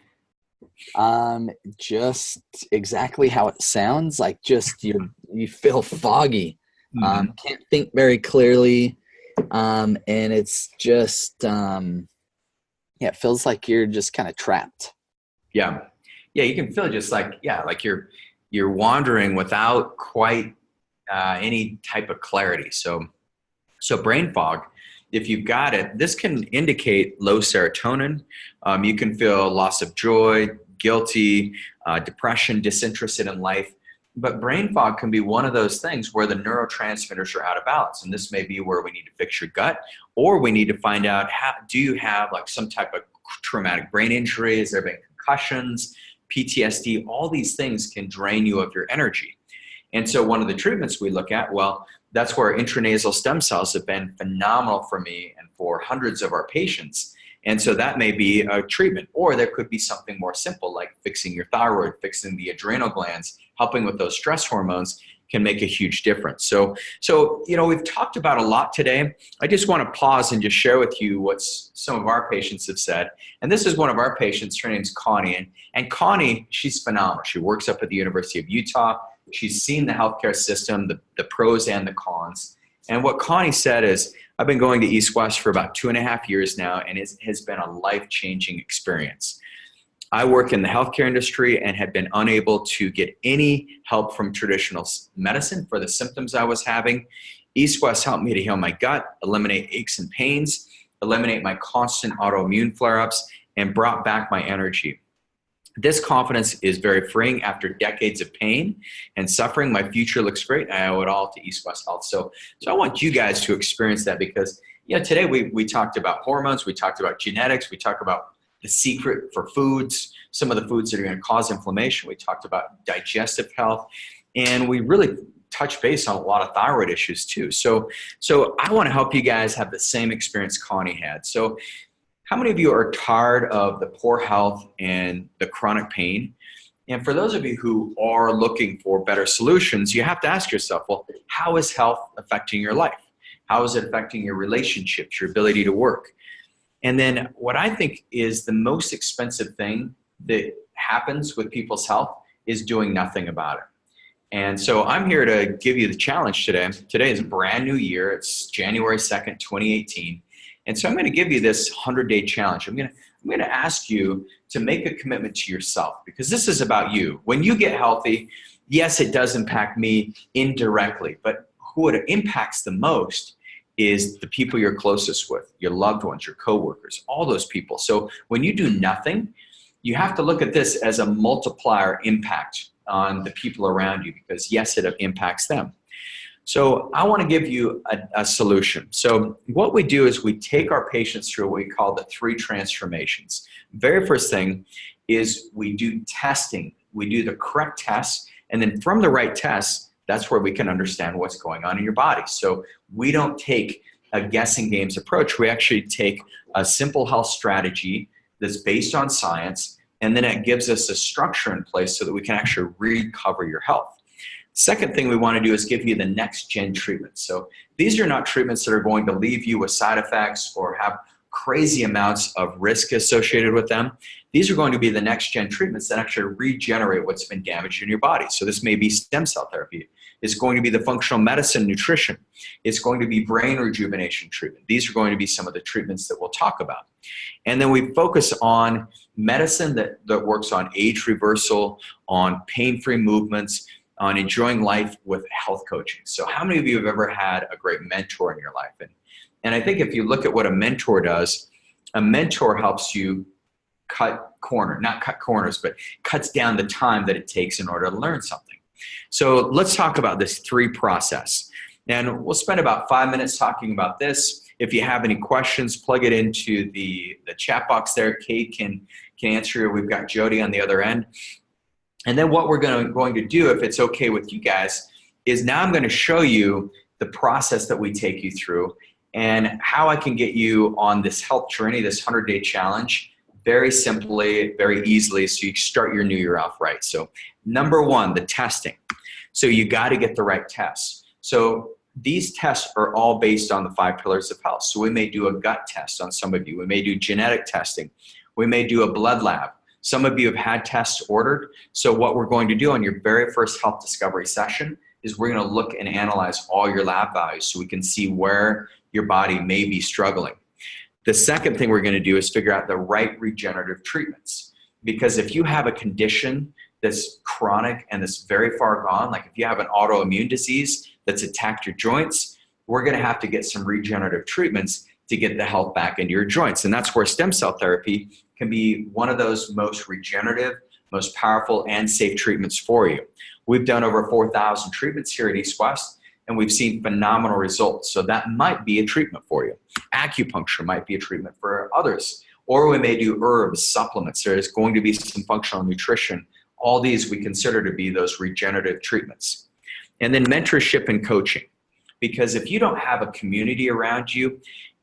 Just exactly how it sounds. Like just you feel foggy. Can't think very clearly. And it's just, it feels like you're just kind of trapped. Yeah. Yeah. You can feel just like you're wandering without quite any type of clarity. So brain fog, if you've got it, this can indicate low serotonin. You can feel loss of joy, guilty, depression, disinterested in life. But brain fog can be one of those things where the neurotransmitters are out of balance. And this may be where we need to fix your gut, or we need to find out, do you have like some type of traumatic brain injury? Has there been concussions, PTSD? All these things can drain you of your energy. And so one of the treatments we look at, well, that's where intranasal stem cells have been phenomenal for me and for hundreds of our patients. And so that may be a treatment, or there could be something more simple like fixing your thyroid, fixing the adrenal glands, helping with those stress hormones can make a huge difference. So we've talked about a lot today. I just want to pause and just share with you what some of our patients have said. And this is one of our patients. Her name's Connie. And Connie, she's phenomenal. She works up at the University of Utah. She's seen the healthcare system, the pros and the cons. And what Connie said is, I've been going to East West for about 2.5 years now, and it has been a life-changing experience. I work in the healthcare industry and had been unable to get any help from traditional medicine for the symptoms I was having. East West helped me to heal my gut, eliminate aches and pains, eliminate my constant autoimmune flare-ups, and brought back my energy. This confidence is very freeing after decades of pain and suffering. My future looks great. I owe it all to East West Health. So I want you guys to experience that, because today we talked about hormones, we talked about genetics, we talked about the secret for foods, some of the foods that are going to cause inflammation. We talked about digestive health, and we really touched base on a lot of thyroid issues too. So I want to help you guys have the same experience Connie had. So how many of you are tired of the poor health and the chronic pain? And for those of you who are looking for better solutions, you have to ask yourself, well, how is health affecting your life? How is it affecting your relationships, your ability to work? And then what I think is the most expensive thing that happens with people's health is doing nothing about it. And so I'm here to give you the challenge today. Today is a brand new year. It's January 2nd, 2018. And so I'm going to give you this 100-day challenge. I'm going to ask you to make a commitment to yourself, because this is about you. When you get healthy, yes, it does impact me indirectly, but who it impacts the most is the people you're closest with, your loved ones, your coworkers, all those people. So when you do nothing, you have to look at this as a multiplier impact on the people around you, because yes, it impacts them. So I want to give you a solution. So what we do is we take our patients through what we call the 3 transformations. Very first thing is we do testing. We do the correct tests, and then from the right tests, that's where we can understand what's going on in your body. So we don't take a guessing games approach. We actually take a simple health strategy that's based on science, and then it gives us a structure in place so that we can actually recover your health. Second thing we want to do is give you the next gen treatments. So these are not treatments that are going to leave you with side effects or have crazy amounts of risk associated with them. These are going to be the next gen treatments that actually regenerate what's been damaged in your body. So this may be stem cell therapy. It's going to be the functional medicine nutrition. It's going to be brain rejuvenation treatment. These are going to be some of the treatments that we'll talk about. And then we focus on medicine that works on age reversal, on pain-free movements, on enjoying life with health coaching. So how many of you have ever had a great mentor in your life? And I think if you look at what a mentor does, a mentor helps you not cut corners, but cuts down the time that it takes in order to learn something. So let's talk about this 3 process. And we'll spend about 5 minutes talking about this. If you have any questions, plug it into the chat box there. Cade can answer you. We've got Jody on the other end. And then what we're going to do, if it's okay with you guys, is now I'm going to show you the process that we take you through and how I can get you on this health journey, this 100-day challenge, very simply, very easily, so you start your new year off right. So number 1, the testing. So you got to get the right tests. So these tests are all based on the 5 pillars of health. So we may do a gut test on some of you. We may do genetic testing. We may do a blood lab. Some of you have had tests ordered. So what we're going to do on your very first health discovery session is we're going to look and analyze all your lab values so we can see where your body may be struggling. The second thing we're going to do is figure out the right regenerative treatments. Because if you have a condition that's chronic and that's very far gone, like if you have an autoimmune disease that's attacked your joints, we're going to have to get some regenerative treatments to get the health back into your joints. And that's where stem cell therapy can be one of those most regenerative, most powerful, and safe treatments for you. We've done over 4,000 treatments here at East West, and we've seen phenomenal results. So that might be a treatment for you. Acupuncture might be a treatment for others. Or we may do herbs, supplements. There's going to be some functional nutrition. All these we consider to be those regenerative treatments. And then mentorship and coaching. Because if you don't have a community around you,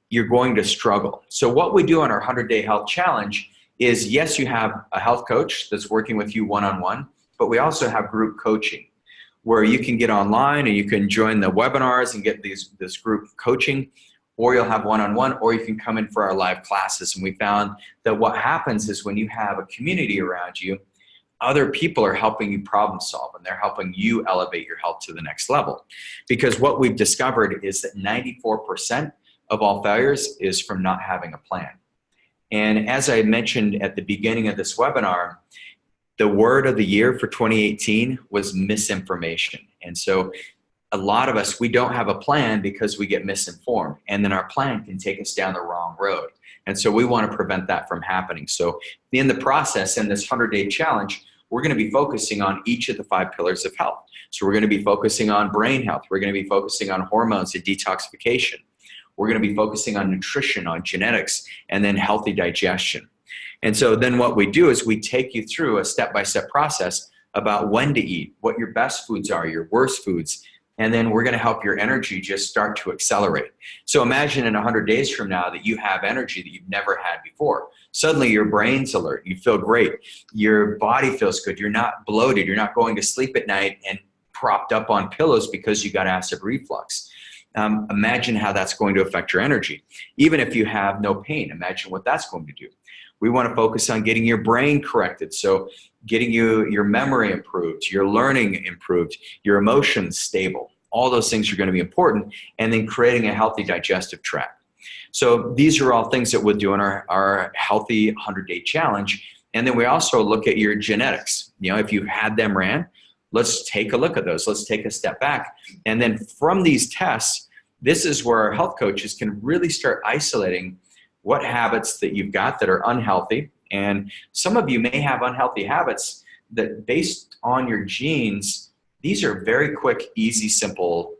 you're going to struggle. So what we do on our 100-day health challenge is, yes, you have a health coach that's working with you one-on-one, but we also have group coaching where you can get online and you can join the webinars and get this group coaching, or you'll have one-on-one, or you can come in for our live classes. And we found that what happens is when you have a community around you, other people are helping you problem solve, and they're helping you elevate your health to the next level. Because what we've discovered is that 94% of all failures is from not having a plan. And as I mentioned at the beginning of this webinar, the word of the year for 2018 was misinformation. And so a lot of us, we don't have a plan because we get misinformed, and then our plan can take us down the wrong road. And so we want to prevent that from happening. So in the process, in this 100-day challenge, we're going to be focusing on each of the 5 pillars of health. So we're going to be focusing on brain health. We're going to be focusing on hormones and detoxification. We're going to be focusing on nutrition, on genetics, and then healthy digestion. And so then what we do is we take you through a step-by-step process about when to eat, what your best foods are, your worst foods, And then we're going to help your energy just start to accelerate. So imagine in 100 days from now that you have energy that you've never had before. Suddenly your brain's alert. You feel great. Your body feels good. You're not bloated. You're not going to sleep at night and propped up on pillows because you got acid reflux. Imagine how that's going to affect your energy. Even if you have no pain, imagine what that's going to do. We want to focus on getting your brain corrected. So getting your memory improved, your learning improved, your emotions stable. All those things are going to be important. And then creating a healthy digestive tract. So these are all things that we'll do in our healthy 100-day challenge. And then we also look at your genetics. If you had them ran, let's take a look at those. Let's take a step back. And then from these tests, this is where our health coaches can really start isolating what habits that you've got that are unhealthy. And some of you may have unhealthy habits that based on your genes, these are very quick, easy, simple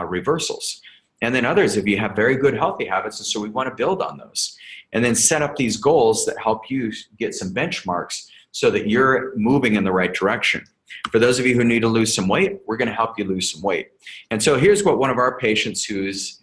reversals. And then others of you have very good healthy habits, and so we want to build on those. And then set up these goals that help you get some benchmarks so that you're moving in the right direction. For those of you who need to lose some weight, we're going to help you lose some weight. And so here's what one of our patients who's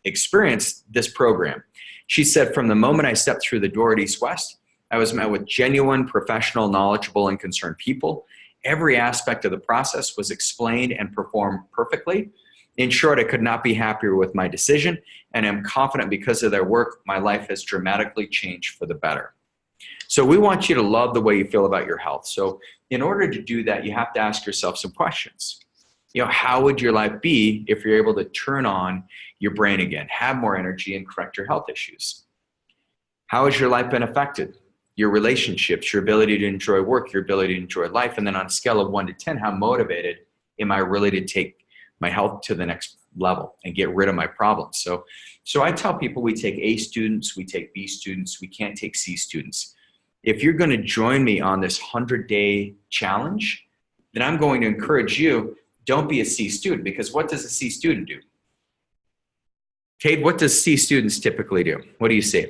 experienced this program, she said, from the moment I stepped through the door at East West, I was met with genuine, professional, knowledgeable, and concerned people. Every aspect of the process was explained and performed perfectly. In short, I could not be happier with my decision, and I'm confident because of their work, my life has dramatically changed for the better. So we want you to love the way you feel about your health. So in order to do that, you have to ask yourself some questions. How would your life be if you're able to turn on your brain again, have more energy, and correct your health issues? How has your life been affected? Your relationships, your ability to enjoy work, your ability to enjoy life, and then on a scale of 1 to 10, how motivated am I really to take my health to the next level and get rid of my problems? So I tell people we take A students, we take B students, we can't take C students. If you're going to join me on this 100-day challenge, then I'm going to encourage you, don't be a C student, because what does a C student do? Cade, what does C students typically do? What do you see?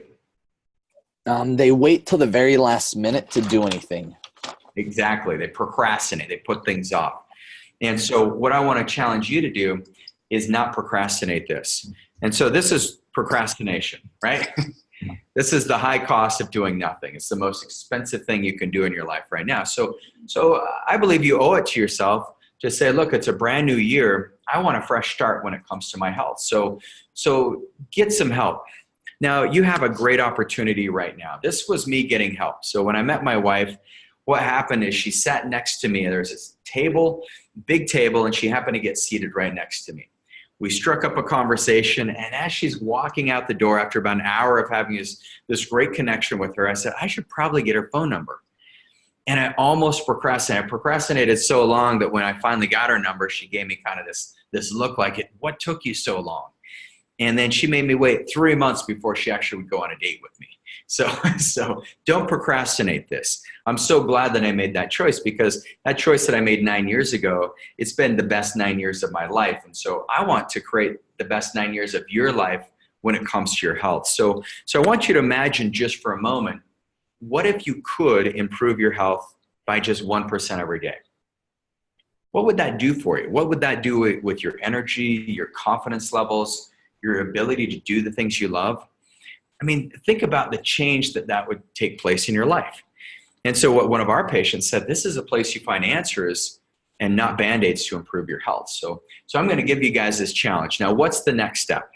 They wait till the very last minute to do anything. Exactly. They procrastinate. They put things off. And so what I want to challenge you to do is not procrastinate this. And so this is procrastination, right? This is the high cost of doing nothing. It's the most expensive thing you can do in your life right now. So I believe you owe it to yourself to say, look, it's a brand new year. I want a fresh start when it comes to my health. So get some help. Now, you have a great opportunity right now. This was me getting help. So when I met my wife, what happened is she sat next to me. There's this table, big table, and she happened to get seated right next to me. We struck up a conversation, and as she's walking out the door after about an hour of having this great connection with her, I said, I should probably get her phone number. And I almost procrastinated. I procrastinated so long that when I finally got her number, she gave me kind of this look like, what took you so long? And then she made me wait 3 months before she actually would go on a date with me. So don't procrastinate this. I'm so glad that I made that choice, because that choice that I made 9 years ago, it's been the best 9 years of my life. And so I want to create the best 9 years of your life when it comes to your health. So I want you to imagine just for a moment, what if you could improve your health by just 1% every day? What would that do for you? What would that do with your energy, your confidence levels, your ability to do the things you love? I mean, think about the change that would take place in your life. And so what one of our patients said, this is a place you find answers and not Band-Aids to improve your health. So I'm going to give you guys this challenge. Now, what's the next step?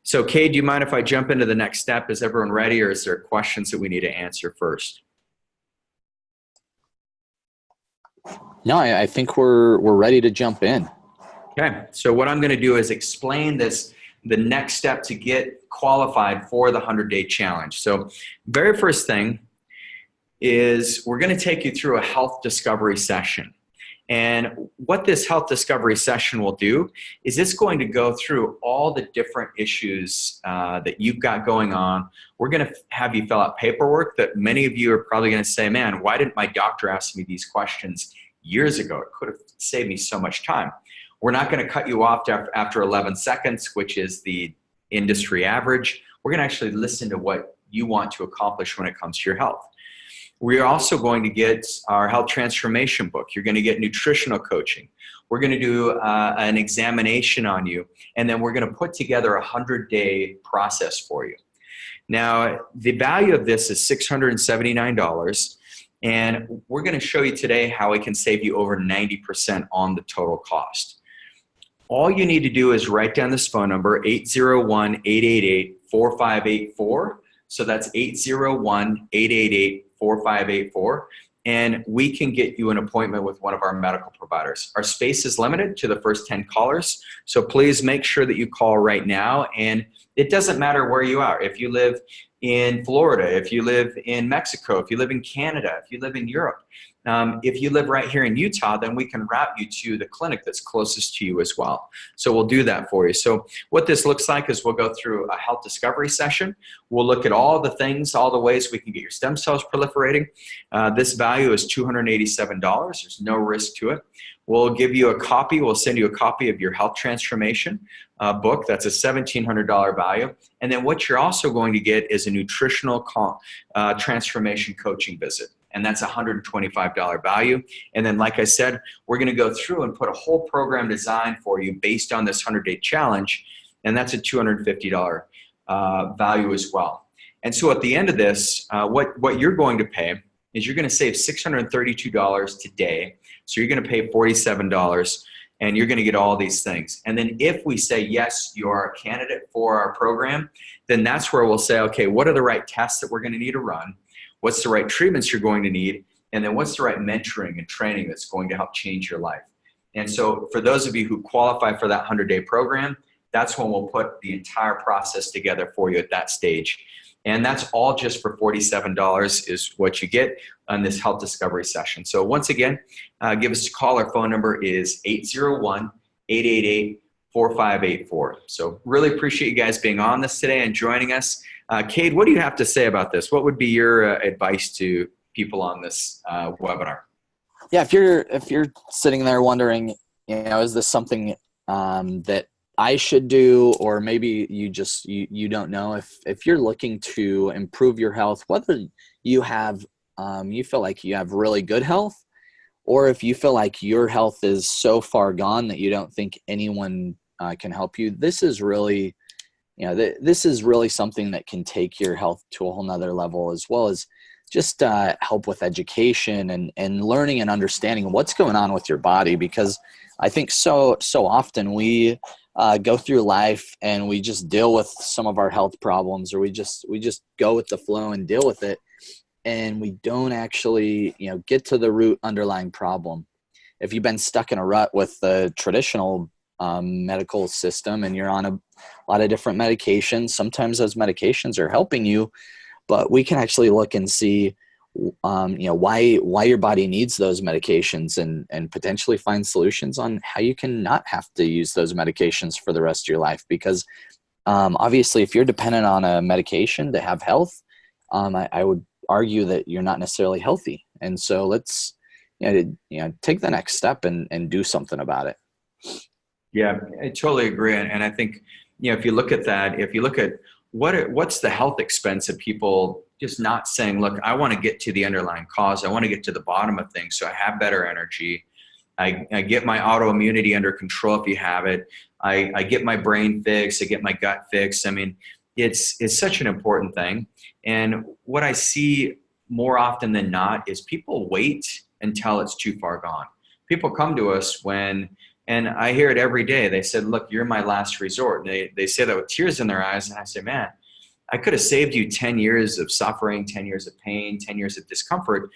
So Cade, do you mind if I jump into the next step? Is everyone ready, or is there questions that we need to answer first? No, I think we're ready to jump in. Okay, so what I'm going to do is explain the next step to get qualified for the 100-day challenge. So very first thing is we're going to take you through a health discovery session. And what this health discovery session will do is it's going to go through all the different issues that you've got going on. We're going to have you fill out paperwork that many of you are probably going to say, man, why didn't my doctor ask me these questions years ago? It could have saved me so much time. We're not going to cut you off after 11 seconds, which is the industry average. We're going to actually listen to what you want to accomplish when it comes to your health. We're also going to get our health transformation book. You're going to get nutritional coaching. We're going to do an examination on you, and then we're going to put together a 100-day process for you. Now, the value of this is $679, and we're going to show you today how it can save you over 90% on the total cost. All you need to do is write down this phone number, 801-888-4584. So that's 801-888-4584. And we can get you an appointment with one of our medical providers. Our space is limited to the first 10 callers. So please make sure that you call right now. And it doesn't matter where you are. If you live in Florida, if you live in Mexico, if you live in Canada, if you live in Europe, if you live right here in Utah, then we can route you to the clinic that's closest to you as well. So we'll do that for you. So what this looks like is we'll go through a health discovery session. We'll look at all the things, all the ways we can get your stem cells proliferating. This value is $287. There's no risk to it. We'll give you a copy. We'll send you a copy of your health transformation book. That's a $1,700 value. And then what you're also going to get is a nutritional transformation coaching visit. And that's a $125 value. And then, like I said, we're going to go through and put a whole program design for you based on this 100-day challenge. And that's a $250 value as well. And so at the end of this, what you're going to pay is you're going to save $632 today. So you're going to pay $47 and you're going to get all these things. And then if we say, yes, you're a candidate for our program, then that's where we'll say, okay, what are the right tests that we're going to need to run? What's the right treatments you're going to need? And then what's the right mentoring and training that's going to help change your life? And so for those of you who qualify for that 100-day program, that's when we'll put the entire process together for you at that stage. And that's all just for $47 is what you get on this health discovery session. So once again, give us a call. Our phone number is 801-888-4584. So really appreciate you guys being on this today and joining us. Cade, what do you have to say about this? What would be your advice to people on this webinar? Yeah, if you're sitting there wondering, is this something that I should do, or maybe you don't know, if you're looking to improve your health, whether you have you feel like you have really good health, or if you feel like your health is so far gone that you don't think anyone can help you, this is really something that can take your health to a whole nother level, as well as just help with education and learning and understanding what's going on with your body. Because I think so often we go through life and we just deal with some of our health problems, or we just go with the flow and deal with it, and we don't actually get to the root underlying problem. If you've been stuck in a rut with the traditional medical system and you're on a lot of different medications, sometimes those medications are helping you, but we can actually look and see why your body needs those medications, and potentially find solutions on how you can not have to use those medications for the rest of your life. Because obviously, if you're dependent on a medication to have health, I would argue that you're not necessarily healthy. And so let's take the next step and do something about it. Yeah, I totally agree. And I think, if you look at that, if you look at what's the health expense of people just not saying, look, I want to get to the underlying cause. I want to get to the bottom of things so I have better energy. I get my autoimmunity under control if you have it. I get my brain fixed. I get my gut fixed. I mean, it's such an important thing. And what I see more often than not is people wait until it's too far gone. People come to us and I hear it every day. They said, look, you're my last resort. And they say that with tears in their eyes. And I say, man, I could have saved you 10 years of suffering, 10 years of pain, 10 years of discomfort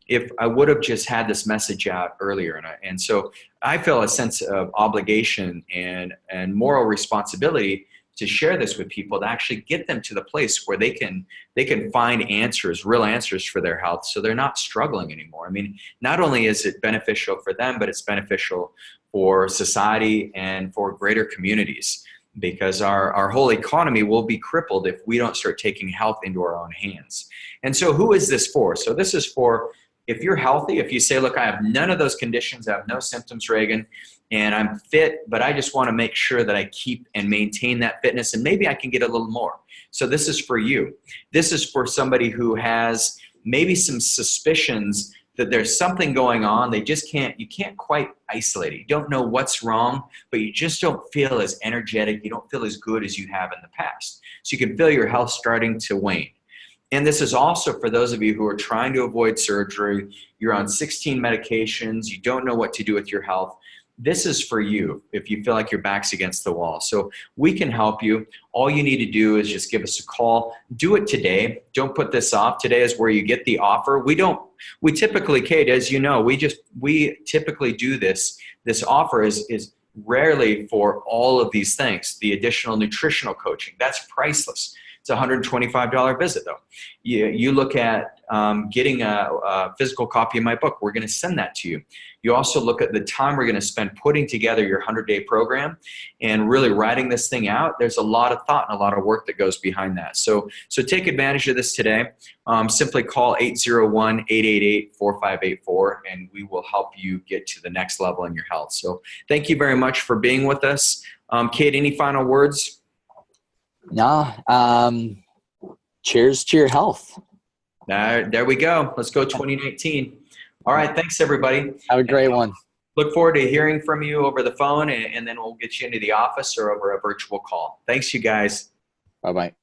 if I would have just had this message out earlier. And so I feel a sense of obligation and moral responsibility to share this with people, to actually get them to the place where they can find answers, real answers for their health, so they're not struggling anymore. I mean, not only is it beneficial for them, but it's beneficial for society and for greater communities, because our whole economy will be crippled if we don't start taking health into our own hands. And so who is this for? So this is for, if you're healthy, if you say, look, I have none of those conditions, I have no symptoms, Regan, and I'm fit, but I just want to make sure that I keep and maintain that fitness, and maybe I can get a little more. So this is for you. This is for somebody who has maybe some suspicions that there's something going on. You can't quite isolate it. You don't know what's wrong, but you just don't feel as energetic. You don't feel as good as you have in the past. So you can feel your health starting to wane. And this is also for those of you who are trying to avoid surgery. You're on 16 medications. You don't know what to do with your health. This is for you if you feel like your back's against the wall. So we can help you. All you need to do is just give us a call. Do it today. Don't put this off. Today is where you get the offer. We typically, Cade, as you know, we typically do this. This offer is rarely for all of these things. The additional nutritional coaching, that's priceless. It's a $125 visit though. You look at getting a physical copy of my book. We're going to send that to you. You also look at the time we're going to spend putting together your 100-day program and really writing this thing out. There's a lot of thought and a lot of work that goes behind that. So take advantage of this today. Simply call 801-888-4584 and we will help you get to the next level in your health. So thank you very much for being with us. Cade, any final words? No. Cheers to your health. There we go. Let's go 2019. All right. Thanks, everybody. Have a great one. Look forward to hearing from you over the phone, and then we'll get you into the office or over a virtual call. Thanks, you guys. Bye-bye.